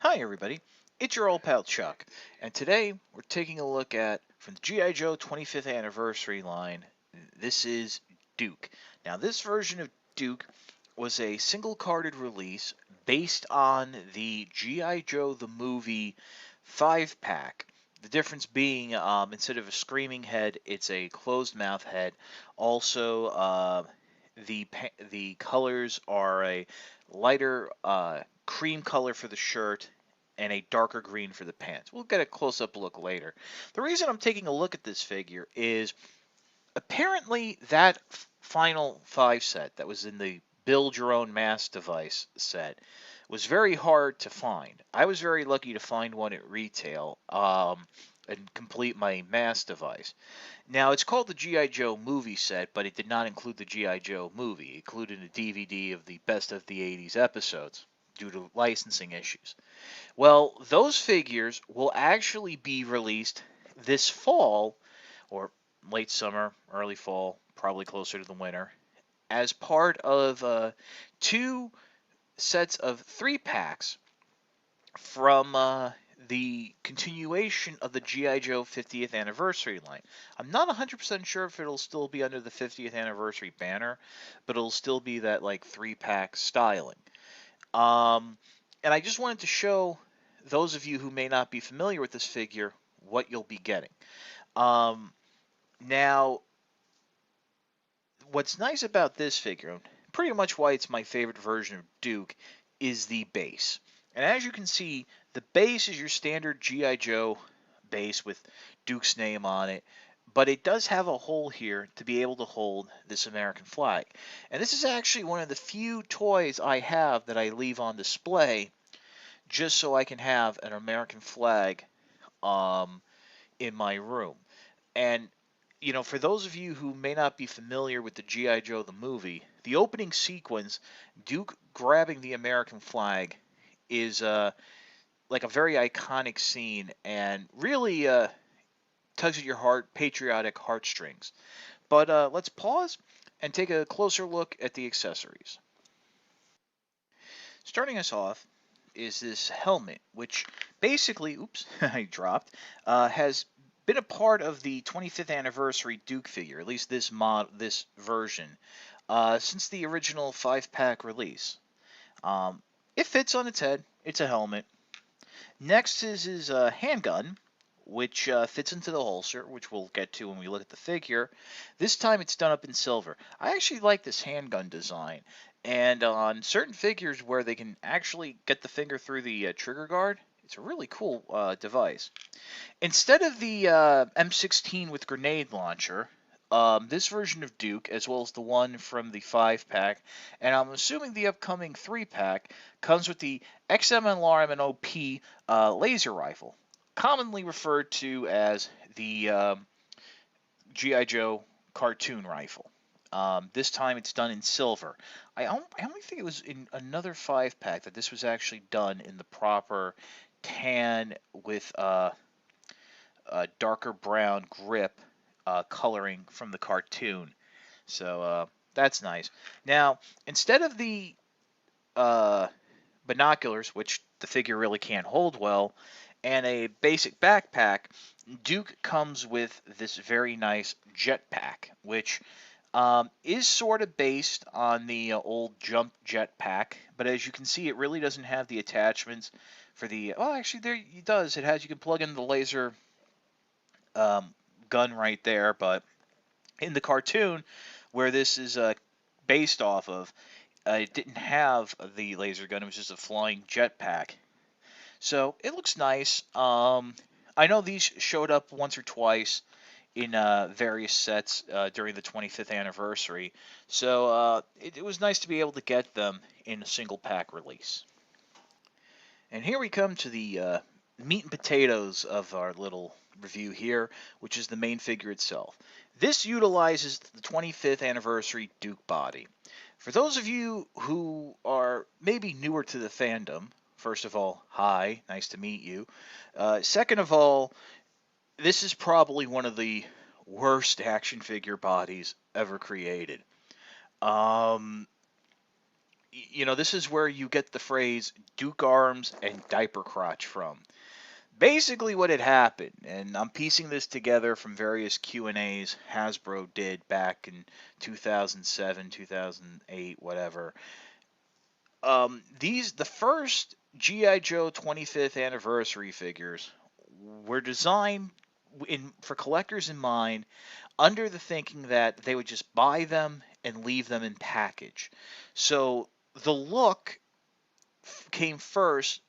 Hi everybody, it's your old pal Chuck, and today we're taking a look at, from the G.I. Joe 25th anniversary line, this is Duke. Now this version of Duke was a single-carded release based on the G.I. Joe the movie 5-pack. The difference being, instead of a screaming head, it's a closed mouth head. Also, the colors are a lighter cream color for the shirt and a darker green for the pants. We'll get a close-up look later. The reason I'm taking a look at this figure is apparently that final 5 set that was in the build your own mask device set was very hard to find. I was very lucky to find one at retail and complete my mask device. Now, it's called the G.I. Joe movie set, but it did not include the G.I. Joe movie. It included a DVD of the best of the 80s episodes due to licensing issues. Well, those figures will actually be released this fall, or late summer, early fall, probably closer to the winter, as part of two sets of 3-packs from the continuation of the G.I. Joe 50th anniversary line. I'm not 100% sure if it'll still be under the 50th anniversary banner, but it'll still be that like 3-pack styling. Um, and I just wanted to show those of you who may not be familiar with this figure what you'll be getting. Um, Now, what's nice about this figure, pretty much why it's my favorite version of Duke, is the base. And as you can see, the base is your standard G.I. Joe base with Duke's name on it, but it does have a hole here to be able to hold this American flag. And this is actually one of the few toys I have that I leave on display just so I can have an American flag um, in my room. And for those of you who may not be familiar with the G.I. Joe the movie, the opening sequence, Duke grabbing the American flag, is like a very iconic scene and really tugs at your heart, patriotic heartstrings. But let's pause and take a closer look at the accessories. Starting us off is this helmet, which basically, oops, I dropped, has been a part of the 25th anniversary Duke figure, at least this version, since the original 5-pack release. Um, it fits on its head. It's a helmet. Next is his handgun, which fits into the holster, which we'll get to when we look at the figure. This time it's done up in silver. I actually like this handgun design. And on certain figures where they can actually get the finger through the trigger guard, it's a really cool device. Instead of the M16 with grenade launcher, this version of Duke, as well as the one from the 5-pack, and I'm assuming the upcoming 3-pack, comes with the XMLR MNOP laser rifle, commonly referred to as the G.I. Joe cartoon rifle. This time it's done in silver. I only think it was in another 5-pack that this was actually done in the proper tan with darker brown grip coloring from the cartoon. So that's nice. Now, instead of the uh, binoculars, which the figure really can't hold well, and a basic backpack, Duke comes with this very nice jetpack, which is sort of based on the old Jump jetpack, but as you can see, it really doesn't have the attachments for the. Well, actually, there it does. It has. You can plug in the laser um, gun right there, but in the cartoon, where this is based off of, it didn't have the laser gun. It was just a flying jetpack. So it looks nice. I know these showed up once or twice in various sets during the 25th anniversary. So it was nice to be able to get them in a single pack release. And here we come to the meat and potatoes of our little review here, which is the main figure itself. This utilizes the 25th anniversary Duke body. For those of you who are maybe newer to the fandom, first of all, hi, nice to meet you. Second of all, this is probably one of the worst action figure bodies ever created. Um, you know, this is where you get the phrase Duke arms and diaper crotch from. Basically what had happened, and I'm piecing this together from various Q&As Hasbro did back in 2007, 2008, whatever. The first GI Joe 25th anniversary figures were designed for collectors in mind, under the thinking that they would just buy them and leave them in package. So the look came first,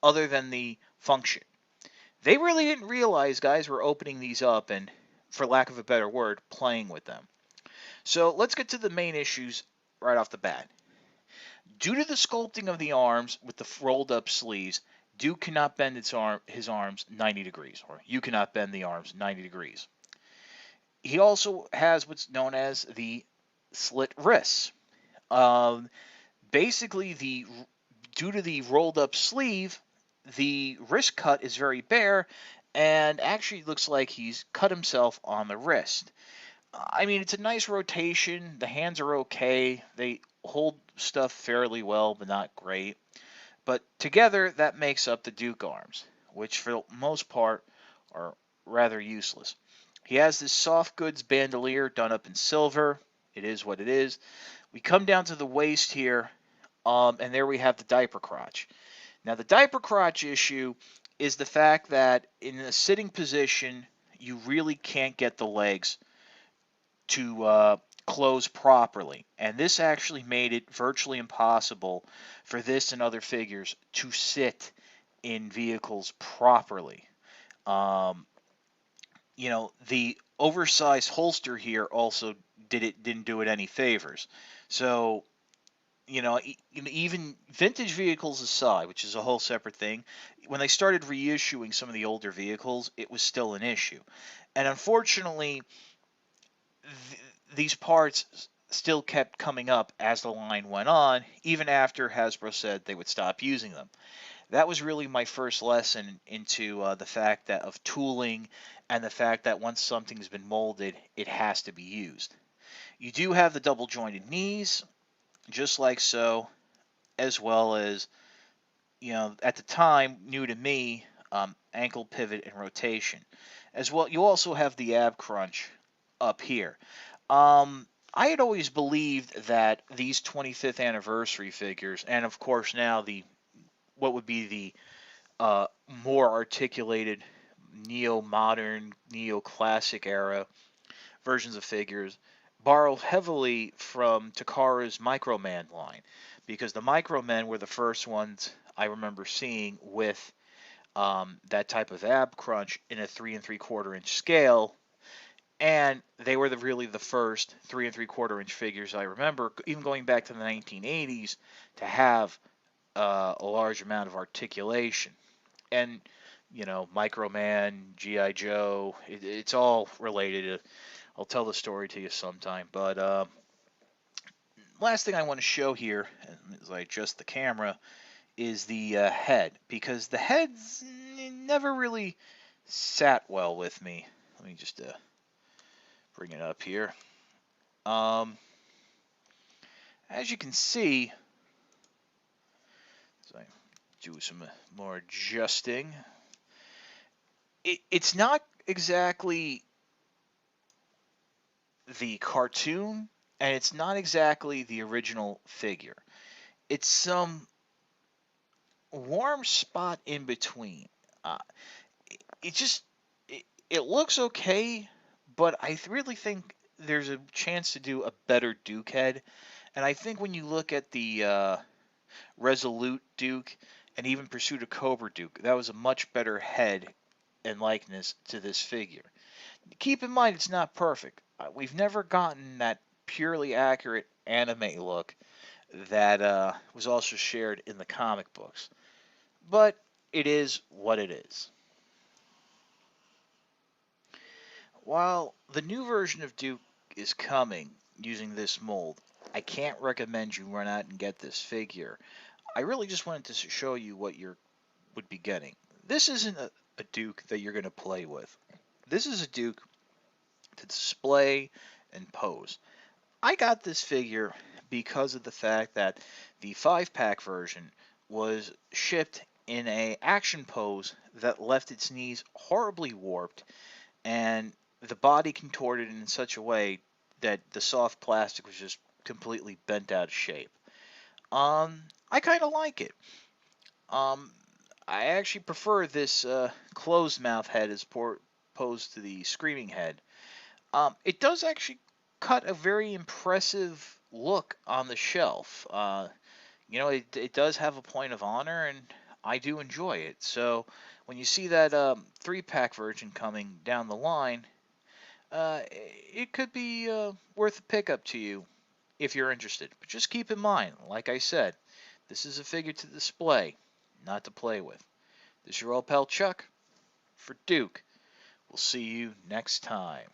other than the function. They really didn't realize guys were opening these up and, for lack of a better word, playing with them. So let's get to the main issues right off the bat. Due to the sculpting of the arms with the rolled up sleeves, Duke cannot bend his arms 90 degrees, or you cannot bend the arms 90 degrees. He also has what's known as the slit wrists. Um, Basically, due to the rolled up sleeve, the wrist cut is very bare, and actually looks like he's cut himself on the wrist. I mean, it's a nice rotation. The hands are okay. They hold stuff fairly well, but not great. But together, that makes up the Duke arms, which for the most part are rather useless. He has this soft goods bandolier done up in silver. It is what it is. We come down to the waist here, and there we have the diaper crotch. Now, the diaper crotch issue is the fact that in a sitting position, you really can't get the legs to close properly. And this actually made it virtually impossible for this and other figures to sit in vehicles properly. Um, you know, the oversized holster here also didn't do it any favors. So, you know, even vintage vehicles aside, which is a whole separate thing, when they started reissuing some of the older vehicles, it was still an issue. And unfortunately, these parts still kept coming up as the line went on, even after Hasbro said they would stop using them. That was really my first lesson into the fact that of tooling, and the fact that once something's been molded, it has to be used. You do have the double jointed knees, just like so, as well as, you know, at the time, new to me, ankle pivot and rotation. As well, you also have the ab crunch up here. I had always believed that these 25th anniversary figures, and of course now the what would be the more articulated neo-modern, neo-classic era versions of figures, borrow heavily from Takara's Microman line, because the Micromen were the first ones I remember seeing with that type of ab crunch in a 3 3/4 inch scale, and they were really the first 3 3/4 inch figures I remember, even going back to the 1980s, to have a large amount of articulation. And you know, Microman, GI Joe, it's all related. I'll tell the story to you sometime. But last thing I want to show here, as I adjust the camera, is the head, because the head's never really sat well with me. Let me just bring it up here. As you can see, as I do some more adjusting, it's not exactly the cartoon, and it's not exactly the original figure. It's some warm spot in between. Uh, it just it looks okay, but I really think there's a chance to do a better Duke head. And I think when you look at the Resolute Duke and even Pursuit of Cobra Duke, that was a much better head and likeness to this figure. Keep in mind, it's not perfect. We've never gotten that purely accurate anime look that was also shared in the comic books. But it is what it is. While the new version of Duke is coming using this mold, I can't recommend you run out and get this figure. I really just wanted to show you what you would be getting. This isn't a Duke that you're going to play with. This is a Duke to display and pose. I got this figure because of the fact that the 5-pack version was shipped in a action pose that left its knees horribly warped and the body contorted in such a way that the soft plastic was just completely bent out of shape. I kind of like it. Um, I actually prefer this closed mouth head as opposed to the screaming head. It does actually cut a very impressive look on the shelf. It does have a point of honor, and I do enjoy it. So when you see that 3-pack version coming down the line, it could be worth a pickup to you if you're interested. But just keep in mind, like I said, this is a figure to display, not to play with. This is your old pal Chuck for Duke. We'll see you next time.